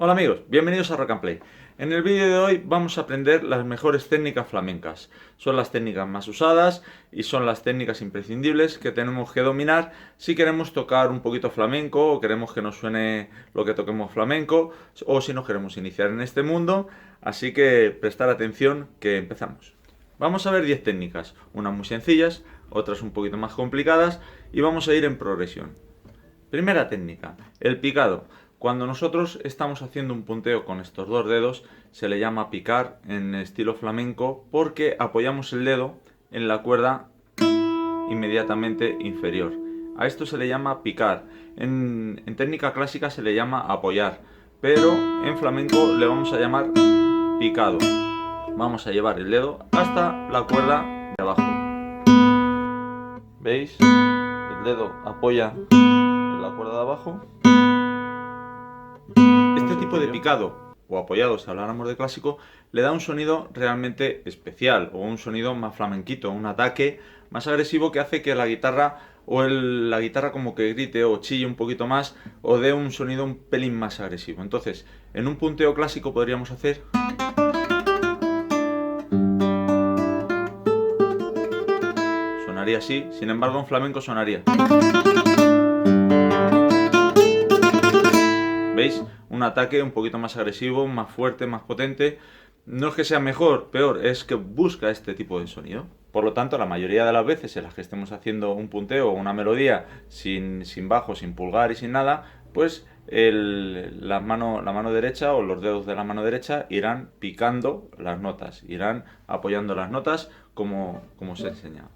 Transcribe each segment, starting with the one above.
Hola amigos, bienvenidos a Rock and Play. En el vídeo de hoy vamos a aprender las mejores técnicas flamencas. Son las técnicas más usadas y son las técnicas imprescindibles que tenemos que dominar si queremos tocar un poquito flamenco o queremos que nos suene lo que toquemos flamenco o si nos queremos iniciar en este mundo. Así que prestar atención que empezamos. Vamos a ver 10 técnicas, unas muy sencillas, otras un poquito más complicadas y vamos a ir en progresión. Primera técnica, el picado. Cuando nosotros estamos haciendo un punteo con estos dos dedos, se le llama picar en estilo flamenco porque apoyamos el dedo en la cuerda inmediatamente inferior. A esto se le llama picar. En técnica clásica se le llama apoyar, pero en flamenco le vamos a llamar picado. Vamos a llevar el dedo hasta la cuerda de abajo. ¿Veis? El dedo apoya en la cuerda de abajo. Este tipo de picado o apoyado, si habláramos de clásico, le da un sonido realmente especial o un sonido más flamenquito, un ataque más agresivo que hace que la guitarra la guitarra como que grite o chille un poquito más o dé un sonido un pelín más agresivo. Entonces, en un punteo clásico podríamos hacer... sonaría así, sin embargo en flamenco sonaría... ¿Veis? Un ataque un poquito más agresivo, más fuerte, más potente. No es que sea mejor, peor, es que busca este tipo de sonido. Por lo tanto, la mayoría de las veces en las que estemos haciendo un punteo o una melodía sin bajo, sin pulgar y sin nada, pues la mano derecha o los dedos de la mano derecha irán picando las notas, irán apoyando las notas como os he enseñado.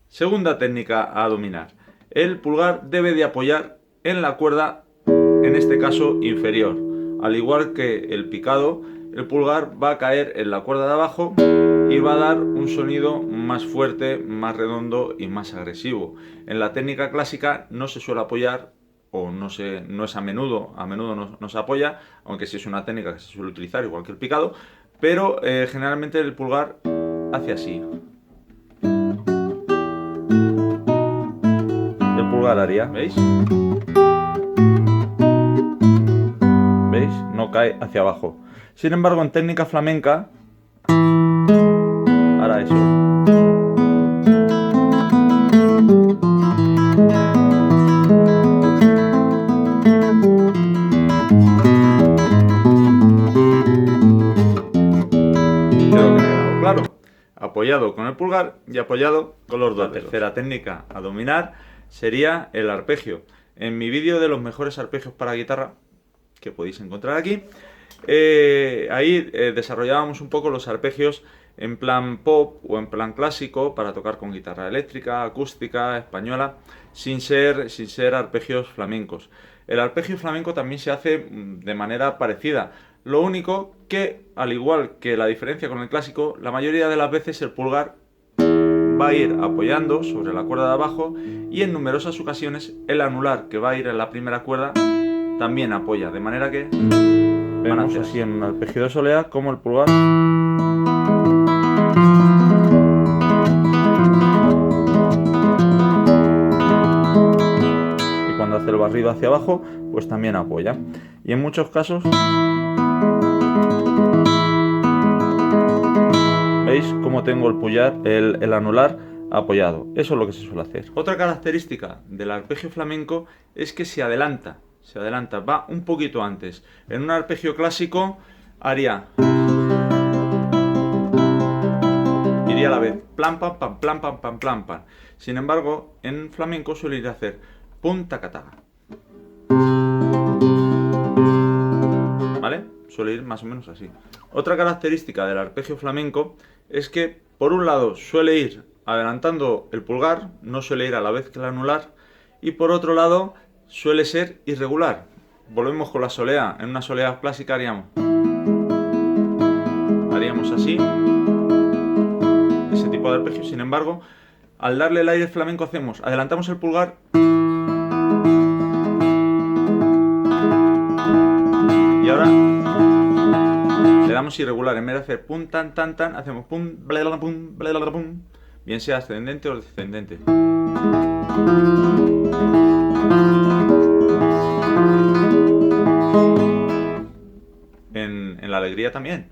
Segunda técnica a dominar. El pulgar debe de apoyar en la cuerda, en este caso inferior. Al igual que el picado, el pulgar va a caer en la cuerda de abajo y va a dar un sonido más fuerte, más redondo y más agresivo. En la técnica clásica no se suele apoyar, o no es a menudo no se apoya, aunque sí es una técnica que se suele utilizar igual que el picado, pero generalmente el pulgar hace así. El pulgar haría, ¿veis? ¿Veis? No cae hacia abajo. Sin embargo, en técnica flamenca hará eso. Creo que me ha quedado claro. Apoyado con el pulgar y apoyado con los dos dedos. La tercera técnica a dominar sería el arpegio. En mi vídeo de los mejores arpegios para guitarra, que podéis encontrar aquí, ahí desarrollábamos un poco los arpegios en plan pop o en plan clásico para tocar con guitarra eléctrica, acústica, española, sin ser arpegios flamencos. El arpegio flamenco también se hace de manera parecida, lo único que, al igual que la diferencia con el clásico, la mayoría de las veces el pulgar va a ir apoyando sobre la cuerda de abajo y en numerosas ocasiones el anular, que va a ir en la primera cuerda, también apoya, de manera que vemos así en un arpegio de solea como el pulgar y cuando hace el barrido hacia abajo pues también apoya, y en muchos casos veis cómo tengo el anular apoyado. Eso es lo que se suele hacer. Otra característica del arpegio flamenco es que se adelanta, va un poquito antes. En un arpegio clásico iría a la vez plan pam pam plan pam pam plan pam. Sin embargo, en flamenco suele ir a hacer pum tacataga. ¿Vale? Suele ir más o menos así. Otra característica del arpegio flamenco es que por un lado suele ir adelantando el pulgar, no suele ir a la vez que el anular, y por otro lado suele ser irregular. Volvemos con la solea. En una solea clásica haríamos así, ese tipo de arpegio. Sin embargo, al darle el aire flamenco adelantamos el pulgar y ahora le damos irregular. En vez de hacer pum tan tan tan, hacemos pum bla pum bla pum, bien sea ascendente o descendente. la alegría también.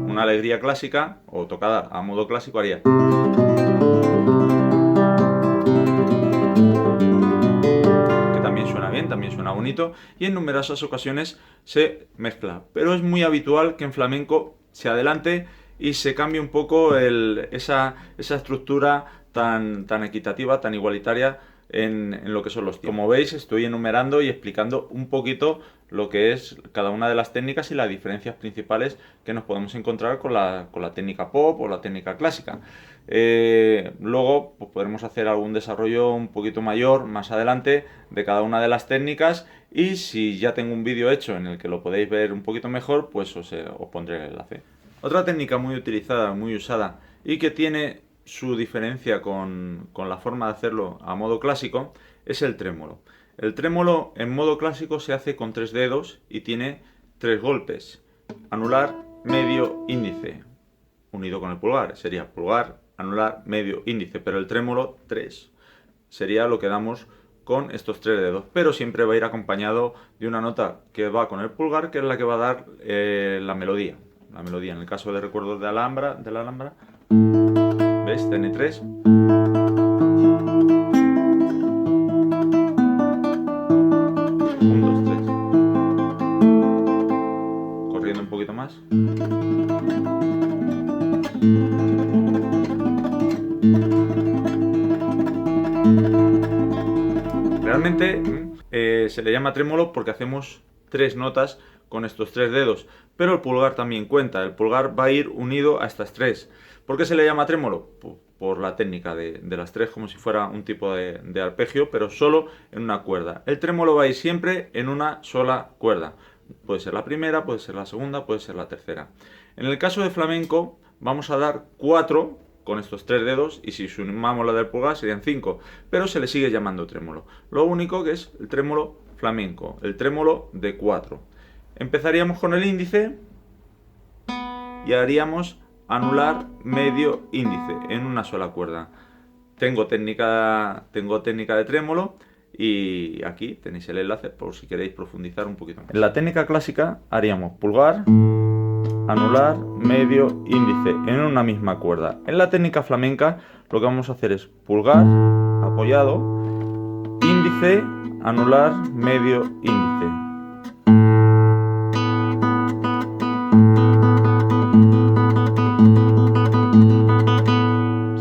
Una alegría clásica o tocada a modo clásico haría. También suena bonito y en numerosas ocasiones se mezcla, pero es muy habitual que en flamenco se adelante y se cambie un poco esa estructura tan equitativa, tan igualitaria en lo que son los tiempos. Como veis, estoy enumerando y explicando un poquito lo que es cada una de las técnicas y las diferencias principales que nos podemos encontrar con la técnica pop o la técnica clásica. Luego pues, podremos hacer algún desarrollo un poquito mayor más adelante de cada una de las técnicas, y si ya tengo un vídeo hecho en el que lo podéis ver un poquito mejor, pues os pondré el enlace. Otra técnica muy utilizada, muy usada y que tiene su diferencia con la forma de hacerlo a modo clásico es el trémolo. El trémolo en modo clásico se hace con 3 dedos y tiene 3 golpes: anular, medio, índice, unido con el pulgar. Sería pulgar, anular, medio, índice, pero el trémolo 3 sería lo que damos con estos 3 dedos, pero siempre va a ir acompañado de una nota que va con el pulgar, que es la que va a dar la melodía. La melodía, en el caso de recuerdos de la Alhambra, ¿ves? Tiene 3. 1, 2, 3. Corriendo un poquito más. Realmente se le llama trémolo porque hacemos 3 notas con estos 3 dedos, pero el pulgar también cuenta. El pulgar va a ir unido a estas 3. ¿Por qué se le llama trémolo? Por la técnica de las 3, como si fuera un tipo de arpegio, pero solo en una cuerda. El trémolo va a ir siempre en una sola cuerda. Puede ser la primera, puede ser la segunda, puede ser la tercera. En el caso de flamenco vamos a dar 4 con estos 3 dedos, y si sumamos la del pulgar serían 5, pero se le sigue llamando trémolo. Lo único que es el trémolo flamenco, el trémolo de 4. Empezaríamos con el índice y haríamos anular, medio, índice en una sola cuerda. Tengo técnica de trémolo y aquí tenéis el enlace por si queréis profundizar un poquito más. En la técnica clásica haríamos pulgar, anular, medio, índice en una misma cuerda. En la técnica flamenca lo que vamos a hacer es pulgar, apoyado, índice, anular, medio, índice.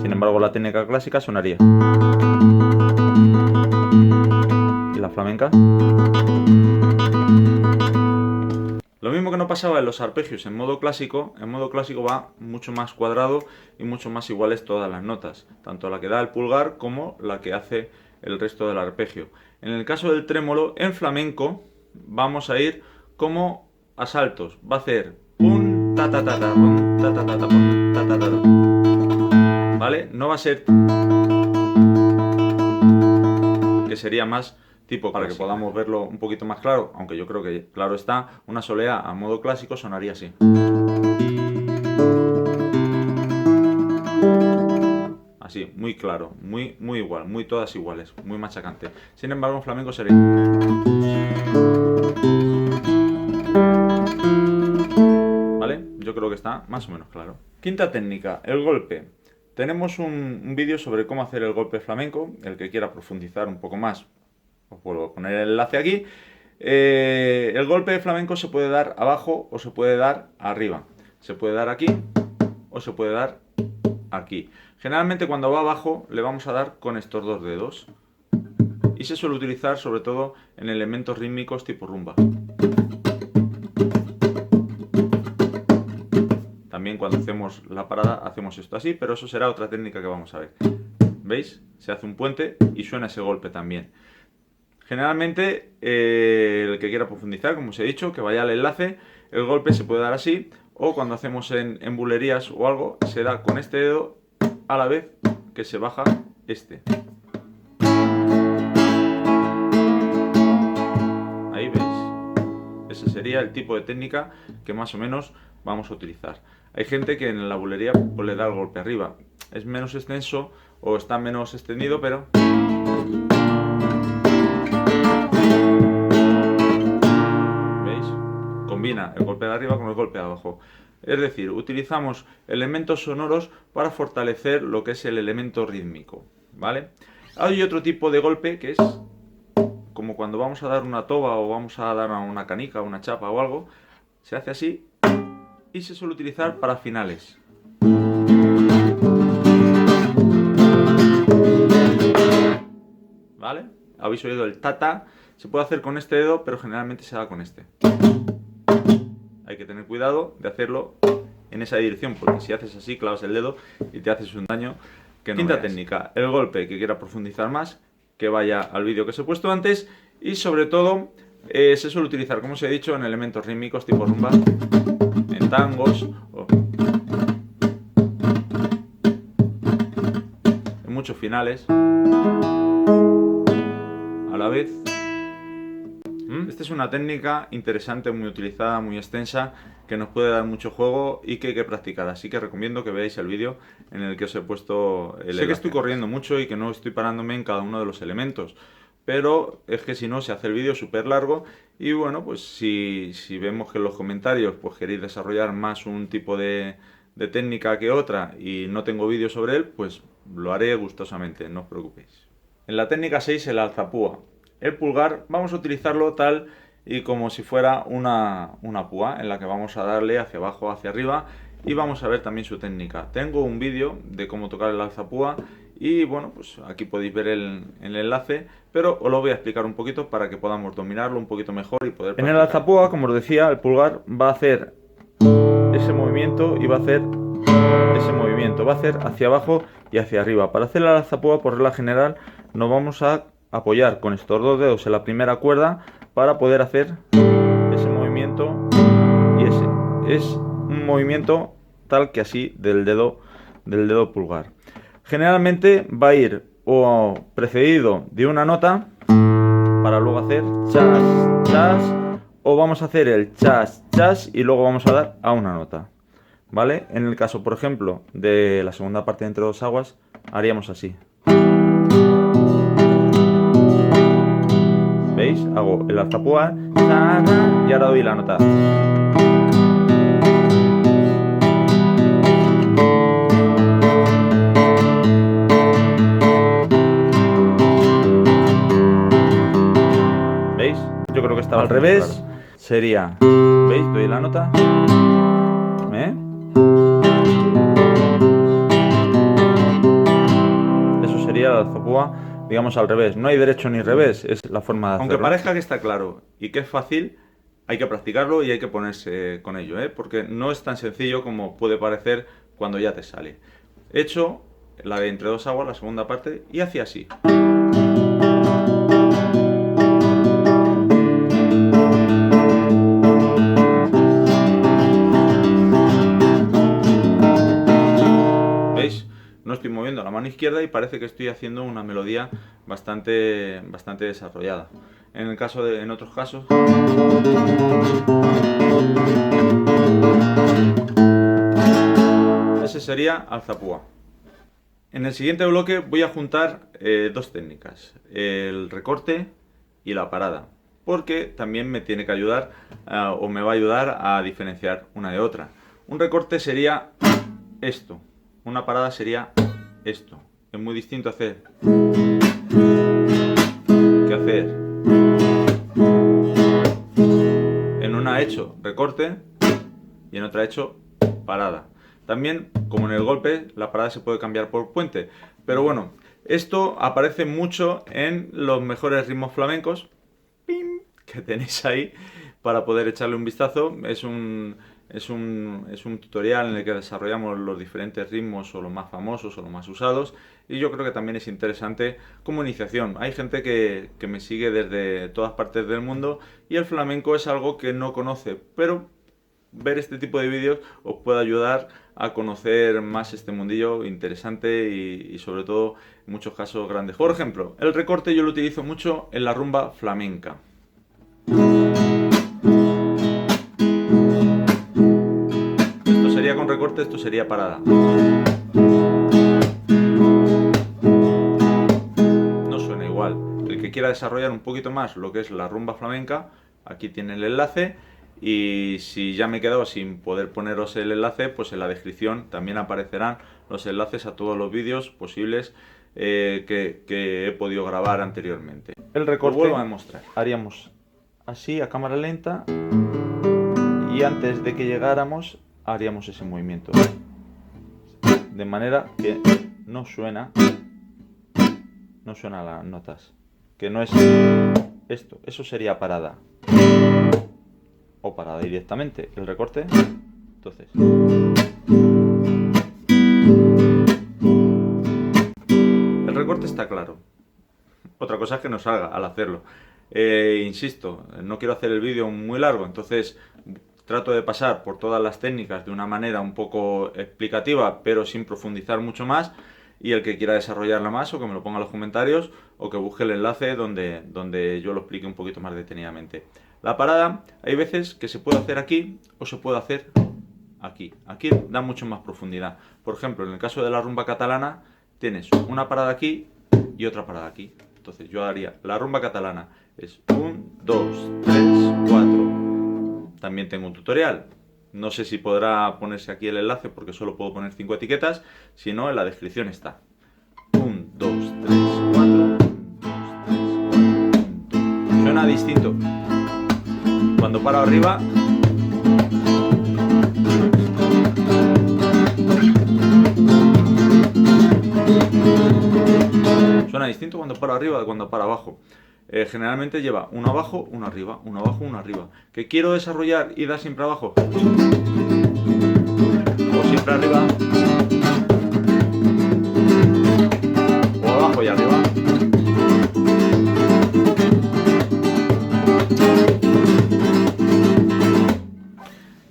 Sin embargo, la técnica clásica sonaría. ¿Y la flamenca? Lo mismo que no pasaba en los arpegios en modo clásico va mucho más cuadrado y mucho más iguales todas las notas, tanto la que da el pulgar como la que hace el resto del arpegio. En el caso del trémolo, en flamenco, vamos a ir como a saltos. Va a hacer pum, ta ta ta ta, pum, ta ta ta ta, pum, ta ta ta ta. ¿Vale? No va a ser que sería más tipo, para que podamos verlo un poquito más claro, aunque yo creo que claro está, una solea a modo clásico sonaría así. Así, muy claro, muy igual, muy todas iguales, muy machacante. Sin embargo, en flamenco sería. ¿Vale? Yo creo que está más o menos claro. Quinta técnica, el golpe. Tenemos un vídeo sobre cómo hacer el golpe flamenco. El que quiera profundizar un poco más, os puedo poner el enlace aquí. El golpe flamenco se puede dar abajo o se puede dar arriba. Se puede dar aquí o se puede dar aquí. Generalmente cuando va abajo le vamos a dar con estos 2 dedos. Y se suele utilizar sobre todo en elementos rítmicos tipo rumba. También cuando hacemos la parada hacemos esto así, pero eso será otra técnica que vamos a ver. ¿Veis? Se hace un puente y suena ese golpe también. Generalmente, el que quiera profundizar, como os he dicho, que vaya al enlace, el golpe se puede dar así, o cuando hacemos en bulerías o algo, se da con este dedo a la vez que se baja este. Ahí veis. Ese sería el tipo de técnica que más o menos vamos a utilizar. Hay gente que en la bulería pues, le da el golpe arriba. Es menos extenso o está menos extendido, pero... ¿Veis? Combina el golpe de arriba con el golpe de abajo. Es decir, utilizamos elementos sonoros para fortalecer lo que es el elemento rítmico, ¿vale? Hay otro tipo de golpe que es como cuando vamos a dar una toba o vamos a dar una canica, una chapa o algo, se hace así y se suele utilizar para finales. ¿Vale? Habéis oído el ta-ta, se puede hacer con este dedo, pero generalmente se da con este. Hay que tener cuidado de hacerlo en esa dirección, porque si haces así, clavas el dedo y te haces un daño que no Quinta veas. Técnica, el golpe que quiera profundizar más, que vaya al vídeo que os he puesto antes, y sobre todo se suele utilizar, como os he dicho, en elementos rítmicos tipo rumba, en tangos, en muchos finales, a la vez. Esta es una técnica interesante, muy utilizada, muy extensa, que nos puede dar mucho juego y que hay que practicar. Así que recomiendo que veáis el vídeo en el que os he puesto el enlace. Sé que estoy corriendo mucho y que no estoy parándome en cada uno de los elementos, pero es que si no se hace el vídeo súper largo y bueno, pues si vemos que en los comentarios pues queréis desarrollar más un tipo de técnica que otra y no tengo vídeo sobre él, pues lo haré gustosamente, no os preocupéis. En la técnica 6, el alzapúa. El pulgar vamos a utilizarlo tal y como si fuera una púa en la que vamos a darle hacia abajo, hacia arriba y vamos a ver también su técnica. Tengo un vídeo de cómo tocar el alzapúa y bueno, pues aquí podéis ver el enlace, pero os lo voy a explicar un poquito para que podamos dominarlo un poquito mejor y poder practicar. En el alzapúa, como os decía, el pulgar va a hacer ese movimiento y va a hacer ese movimiento, va a hacer hacia abajo y hacia arriba. Para hacer el alzapúa, por regla general, nos vamos a apoyar con estos dos dedos en la primera cuerda para poder hacer ese movimiento y ese. Es un movimiento tal que así del dedo pulgar. Generalmente va a ir o precedido de una nota para luego hacer chas, chas, o vamos a hacer el chas, chas y luego vamos a dar a una nota. ¿Vale? En el caso, por ejemplo, de la segunda parte de Entre dos aguas, haríamos así. ¿Veis? Hago el alzapúa y ahora doy la nota. ¿Veis? Yo creo que estaba al revés. Claro. Sería, ¿veis? Doy la nota. Eso sería el alzapúa. Digamos al revés, no hay derecho ni revés, es la forma de hacerlo. Aunque parezca que está claro y que es fácil, hay que practicarlo y hay que ponerse con ello, porque no es tan sencillo como puede parecer cuando ya te sale. He hecho la de Entre dos aguas, la segunda parte, y hacía así. ¿Veis? No estoy moviendo la mano izquierda y parece que estoy haciendo una melodía bastante desarrollada. En otros casos, ese sería alzapúa. En el siguiente bloque voy a juntar dos técnicas, el recorte y la parada, porque también me tiene que ayudar o me va a ayudar a diferenciar una de otra. Un recorte sería esto, una parada sería esto. Es muy distinto hacer que hacer. En una he hecho recorte y en otra he hecho parada. También, como en el golpe, la parada se puede cambiar por puente. Pero bueno, esto aparece mucho en los mejores ritmos flamencos que tenéis ahí para poder echarle un vistazo. Es un tutorial en el que desarrollamos los diferentes ritmos o los más famosos o los más usados, y yo creo que también es interesante como iniciación. Hay gente que me sigue desde todas partes del mundo y el flamenco es algo que no conoce, pero ver este tipo de vídeos os puede ayudar a conocer más este mundillo interesante y sobre todo en muchos casos grandes. Por ejemplo, el recorte yo lo utilizo mucho en la rumba flamenca. Sería con recorte esto sería parada. No suena igual. El que quiera desarrollar un poquito más lo que es la rumba flamenca, aquí tiene el enlace. Y si ya me he quedado sin poder poneros el enlace, pues en la descripción también aparecerán los enlaces a todos los vídeos posibles que he podido grabar anteriormente. El recorte, vuelvo a demostrar. Haríamos así a cámara lenta y antes de que llegáramos haríamos ese movimiento. De manera que no suena las notas. Que no es esto, eso sería parada. O parada directamente, el recorte. Entonces, el recorte está claro. Otra cosa es que no salga al hacerlo. Insisto, no quiero hacer el vídeo muy largo, entonces trato de pasar por todas las técnicas de una manera un poco explicativa, pero sin profundizar mucho más. Y el que quiera desarrollarla más, o que me lo ponga en los comentarios, o que busque el enlace donde yo lo explique un poquito más detenidamente. La parada, hay veces que se puede hacer aquí o se puede hacer aquí. Aquí da mucho más profundidad. Por ejemplo, en el caso de la rumba catalana, tienes una parada aquí y otra parada aquí. Entonces yo haría la rumba catalana. Es 1, 2, 3, 4. También tengo un tutorial. No sé si podrá ponerse aquí el enlace porque solo puedo poner 5 etiquetas. Si no, en la descripción está. 1, 2, 3, 4. 1, 2, 3, 4. Suena distinto. Cuando paro arriba, suena distinto cuando paro arriba de cuando paro abajo. Generalmente lleva uno abajo, uno arriba, uno abajo, uno arriba. ¿Que quiero desarrollar y dar siempre abajo? O siempre arriba. O abajo y arriba.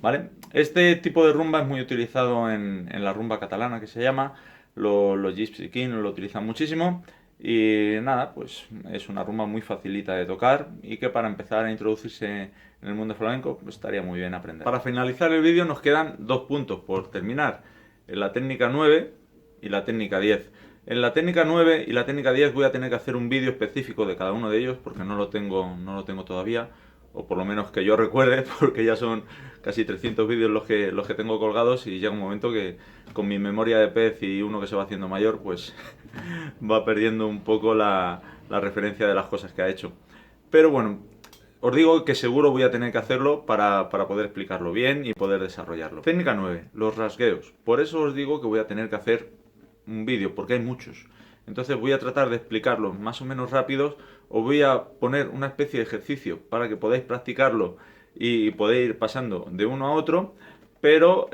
¿Vale? Este tipo de rumba es muy utilizado en la rumba catalana, que se llama. Los Gypsy King lo utilizan muchísimo. Y nada, pues es una rumba muy facilita de tocar y que para empezar a introducirse en el mundo flamenco pues estaría muy bien aprender. Para finalizar el vídeo nos quedan 2 puntos por terminar. En la técnica 9 y la técnica 10. En la técnica 9 y la técnica 10 voy a tener que hacer un vídeo específico de cada uno de ellos porque no lo tengo todavía. O por lo menos que yo recuerde, porque ya son casi 300 vídeos los que tengo colgados y llega un momento que con mi memoria de pez y uno que se va haciendo mayor, pues va perdiendo un poco la referencia de las cosas que ha hecho. Pero bueno, os digo que seguro voy a tener que hacerlo para poder explicarlo bien y poder desarrollarlo. Técnica 9, los rasgueos. Por eso os digo que voy a tener que hacer un vídeo, porque hay muchos. Entonces voy a tratar de explicarlos más o menos rápidos. Os voy a poner una especie de ejercicio para que podáis practicarlo y podéis ir pasando de uno a otro. Pero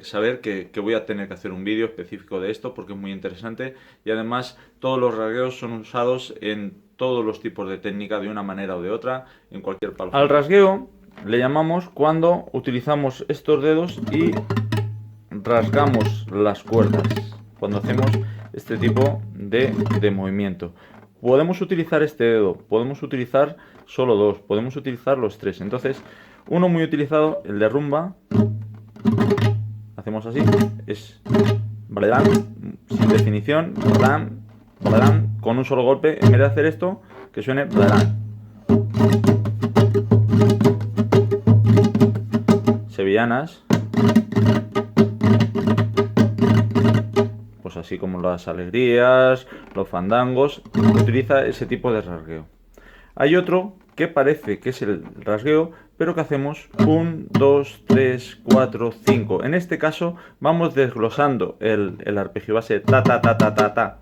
saber que voy a tener que hacer un vídeo específico de esto porque es muy interesante. Y además todos los rasgueos son usados en todos los tipos de técnica de una manera o de otra, en cualquier palo. Al rasgueo le llamamos cuando utilizamos estos dedos y rasgamos las cuerdas. Cuando hacemos este tipo de movimiento. Podemos utilizar este dedo, podemos utilizar solo 2, podemos utilizar los 3. Entonces, uno muy utilizado, el de rumba, hacemos así, es bladán, sin definición, bladán, bladán, con un solo golpe, en vez de hacer esto, que suene bladán. Sevillanas. Así como las alegrías, los fandangos, utiliza ese tipo de rasgueo. Hay otro que parece que es el rasgueo, pero que hacemos 1, 2, 3, 4, 5. En este caso vamos desglosando el arpegio base ta ta ta ta ta ta.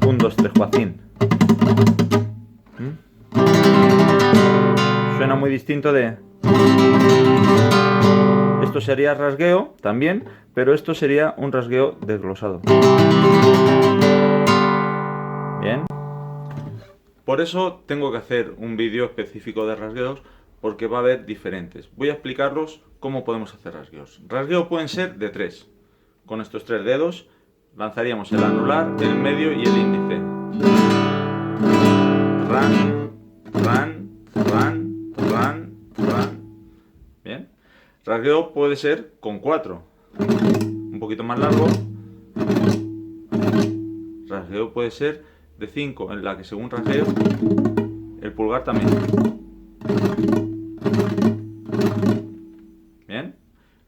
1, 2, 3, 4. Suena muy distinto de... Esto sería rasgueo también, pero esto sería un rasgueo desglosado. Bien. Por eso tengo que hacer un vídeo específico de rasgueos, porque va a haber diferentes. Voy a explicarlos cómo podemos hacer rasgueos. Rasgueos pueden ser de 3. Con estos 3 dedos lanzaríamos el anular, el medio y el índice. Ran, ran, ran, ran, ran. Bien. Rasgueo puede ser con 4. Un poquito más largo. Rasgueo puede ser de 5, en la que según rasgueo, el pulgar también. Bien.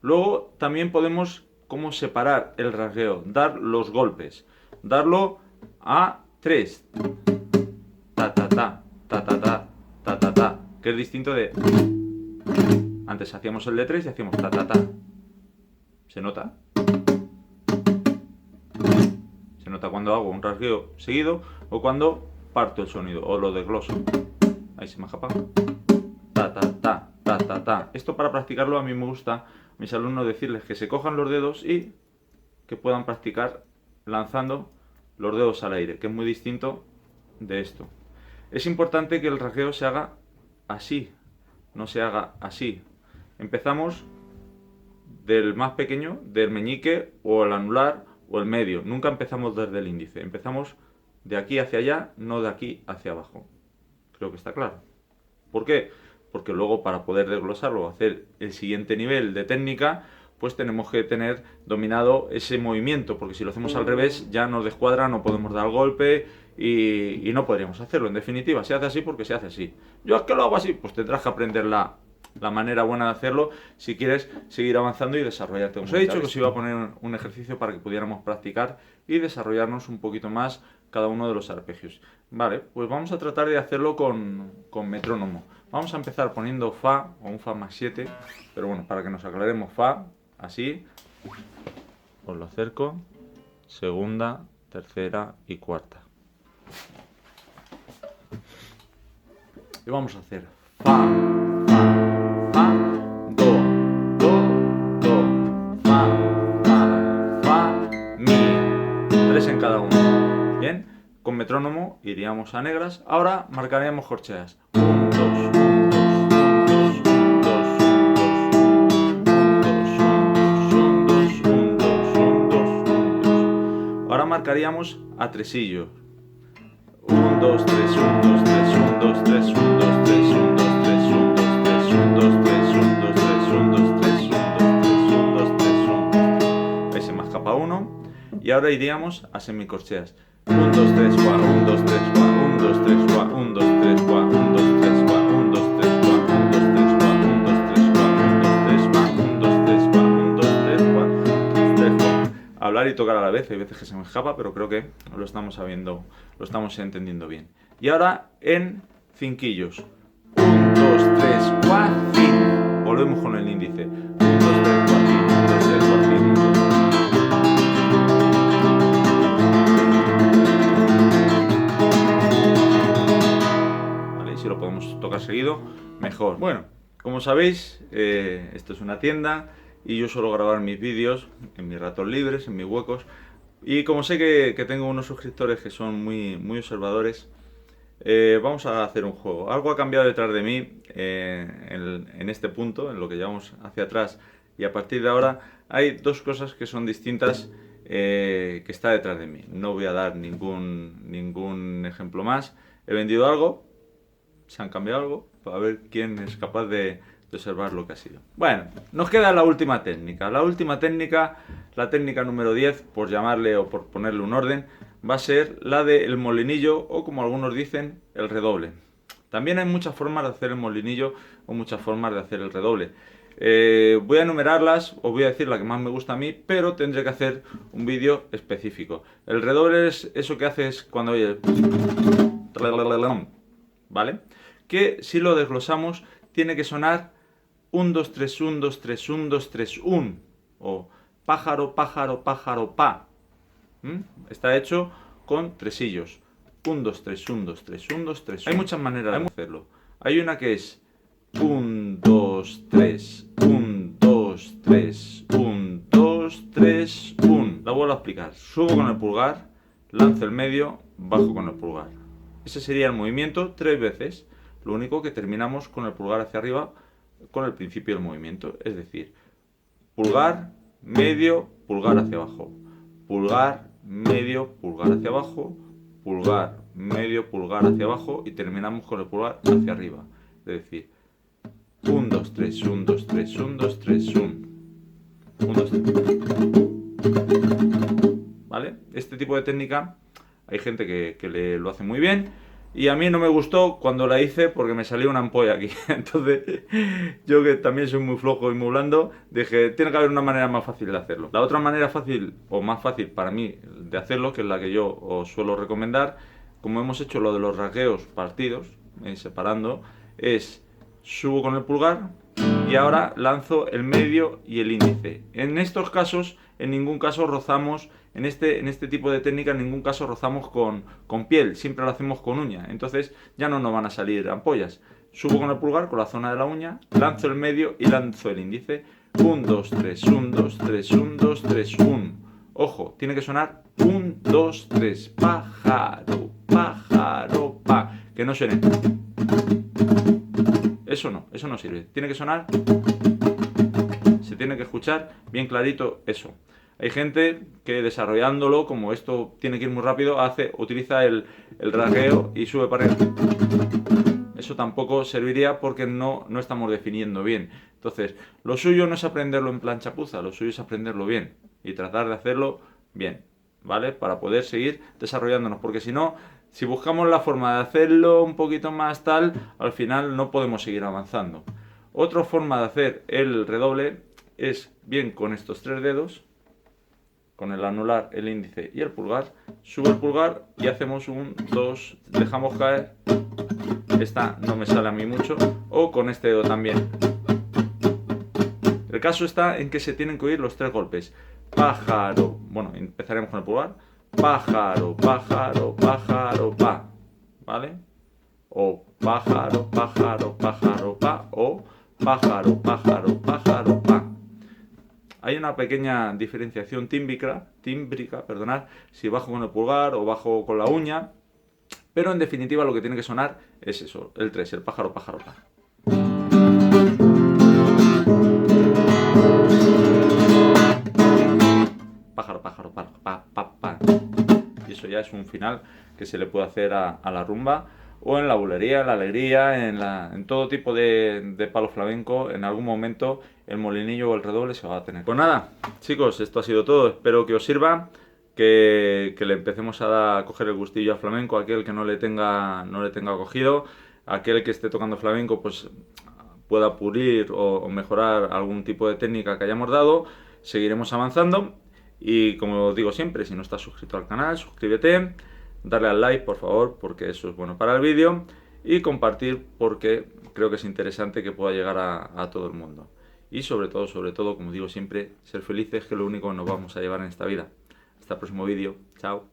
Luego también podemos como separar el rasgueo, dar los golpes, darlo a 3. Ta ta ta, ta ta ta, ta ta ta, que es distinto de... Antes hacíamos el de 3 y hacíamos ta ta ta. ¿Se nota? Se nota cuando hago un rasgueo seguido o cuando parto el sonido o lo desgloso. Ahí se me ha escapado. Ta ta ta, ta ta ta. Esto para practicarlo a mí me gusta a mis alumnos decirles que se cojan los dedos y que puedan practicar lanzando los dedos al aire, que es muy distinto de esto. Es importante que el rasgueo se haga así, no se haga así. Empezamos del más pequeño, del meñique o el anular o el medio. Nunca empezamos desde el índice. Empezamos de aquí hacia allá, no de aquí hacia abajo. Creo que está claro. ¿Por qué? Porque luego para poder desglosarlo o hacer el siguiente nivel de técnica, pues tenemos que tener dominado ese movimiento, porque si lo hacemos al revés ya nos descuadra, no podemos dar golpe y no podríamos hacerlo. En definitiva, se hace así porque se hace así. Yo es que lo hago así, pues tendrás que aprender la manera buena de hacerlo si quieres seguir avanzando y desarrollarte. Os he dicho que os iba a poner un ejercicio para que pudiéramos practicar y desarrollarnos un poquito más cada uno de los arpegios. Vale, pues vamos a tratar de hacerlo con metrónomo. Vamos a empezar poniendo Fa o un Fa más 7, pero bueno, para que nos aclaremos, Fa, así, os lo acerco, segunda, tercera y cuarta. Y vamos a hacer Fa, en cada uno. Bien, con metrónomo iríamos a negras. Ahora marcaríamos corcheas. 1, 2, 1, 2, 1, 2, 1, 2, 1, 2, 1, 2. Ahora marcaríamos a tresillos. 1, 2, 3, 1, 2, 3, 1, 2, 3, 1, 2, 3, 1, 2, 3, 1, 2, 3, 1, 2, 3, 1, 2, 3, 1, 2, 3, 1, 2, 3, 1, 2, 3. Ahí se me escapa uno. Y ahora iríamos a semicorcheas. 1, 2, 3, 4, 1, 2, 3, 4, 1, 2, 3, 4, 1, 2, 3, 4, 1, 2, 3, 4, 1, 2, 3, 4, 1, 2, 3, 4, 1, 2, 3, 4, 1, 2, 3, 4, 1, 2, 3, 4, 1, 2, 3, 4. Hablar y tocar a la vez, hay veces que se me escapa, pero creo que lo estamos sabiendo, lo estamos entendiendo bien. Y ahora en cinquillos. 1, 2, 3, 4, 5. Volvemos con el índice. 1, 2, 3, 4, 5, 1, 2, 3, 4, 5, 1, 2, 3. Si lo podemos tocar seguido, mejor. Bueno, como sabéis, esto es una tienda y yo suelo grabar mis vídeos en mis ratos libres, en mis huecos. Y como sé que tengo unos suscriptores que son muy observadores, vamos a hacer un juego. Algo ha cambiado detrás de mí en este punto, en lo que llevamos hacia atrás. Y a partir de ahora hay dos cosas que son distintas que está detrás de mí. No voy a dar ningún ejemplo más. He vendido algo. Se han cambiado algo, para ver quién es capaz de observar lo que ha sido. Bueno, nos queda la última técnica. La última técnica, la técnica número 10, por llamarle o por ponerle un orden, va a ser la del molinillo o, como algunos dicen, el redoble. También hay muchas formas de hacer el molinillo o muchas formas de hacer el redoble. Voy a enumerarlas, os voy a decir la que más me gusta a mí, pero tendré que hacer un vídeo específico. El redoble es eso que haces cuando oyes... ¿Vale? Que si lo desglosamos tiene que sonar 1, 2, 3, 1, 2, 3, 1, 2, 3, 1 o pájaro, pájaro, pájaro, pa. Está hecho con tresillos. 1, 2, 3, 1, 2, 3, 1, 2, 3. Hay muchas maneras de hacerlo. Hay una que es 1, 2, 3, 1, 2, 3, 1, 2, 3, 1. La vuelvo a explicar. Subo con el pulgar, lanzo el medio, bajo con el pulgar. Ese sería el movimiento 3 veces. Lo único que terminamos con el pulgar hacia arriba con el principio del movimiento. Es decir, pulgar, medio, pulgar hacia abajo. Pulgar, medio, pulgar hacia abajo. Pulgar, medio, pulgar hacia abajo. Y terminamos con el pulgar hacia arriba. Es decir, 1, 2, 3, 1, 2, 3, 1, 2, 3, 1. 1, 2, 3. ¿Vale? Este tipo de técnica hay gente que lo hace muy bien. Y a mí no me gustó cuando la hice porque me salió una ampolla aquí. Entonces, yo que también soy muy flojo y muy blando, dije, tiene que haber una manera más fácil de hacerlo. La otra manera fácil, o más fácil para mí de hacerlo, que es la que yo os suelo recomendar, como hemos hecho lo de los rasgueos partidos, separando, es subo con el pulgar y ahora lanzo el medio y el índice. En estos casos, en ningún caso rozamos, en este tipo de técnica, en ningún caso rozamos con piel, siempre lo hacemos con uña. Entonces ya no nos van a salir ampollas. Subo con el pulgar, con la zona de la uña, lanzo el medio y lanzo el índice. 1, 2, 3, 1, 2, 3, 1, 2, 3, 1. Ojo, tiene que sonar 1, 2, 3, pájaro, pájaro, pa. Que no suene. Eso no sirve. Tiene que sonar. Se tiene que escuchar bien clarito eso. Hay gente que desarrollándolo, como esto tiene que ir muy rápido, utiliza el rasgueo y sube para arriba. Eso tampoco serviría porque no estamos definiendo bien. Entonces, lo suyo no es aprenderlo en plan chapuza, lo suyo es aprenderlo bien y tratar de hacerlo bien, ¿vale? Para poder seguir desarrollándonos, porque si no, si buscamos la forma de hacerlo un poquito más tal, al final no podemos seguir avanzando. Otra forma de hacer el redoble es bien con estos tres dedos, con el anular, el índice y el pulgar. Subo el pulgar y hacemos un 2, dejamos caer. Esta no me sale a mí mucho. O con este dedo también. El caso está en que se tienen que oír los tres golpes. Pájaro. Bueno, empezaremos con el pulgar. Pájaro, pájaro, pájaro, pa. ¿Vale? O pájaro, pájaro, pájaro, pa. O pájaro, pájaro, pájaro, pa. Hay una pequeña diferenciación tímbrica, perdonad, si bajo con el pulgar o bajo con la uña. Pero en definitiva lo que tiene que sonar es eso, el 3, el pájaro, pájaro, pa. Pájaro, pájaro, pa, pa, pa, pa. Y eso ya es un final que se le puede hacer a la rumba o en la bulería, en la alegría, en todo tipo de palo flamenco. En algún momento el molinillo o el redoble se va a tener. Pues nada, chicos, esto ha sido todo. Espero que os sirva. Que le empecemos a coger el gustillo a flamenco, aquel que no le tenga cogido, aquel que esté tocando flamenco pues pueda pulir o mejorar algún tipo de técnica que hayamos dado. Seguiremos avanzando y como os digo siempre, si no estás suscrito al canal, suscríbete, darle al like por favor porque eso es bueno para el vídeo y compartir porque creo que es interesante que pueda llegar a todo el mundo. Y sobre todo, como digo siempre, ser felices, que es lo único que nos vamos a llevar en esta vida. Hasta el próximo vídeo. Chao.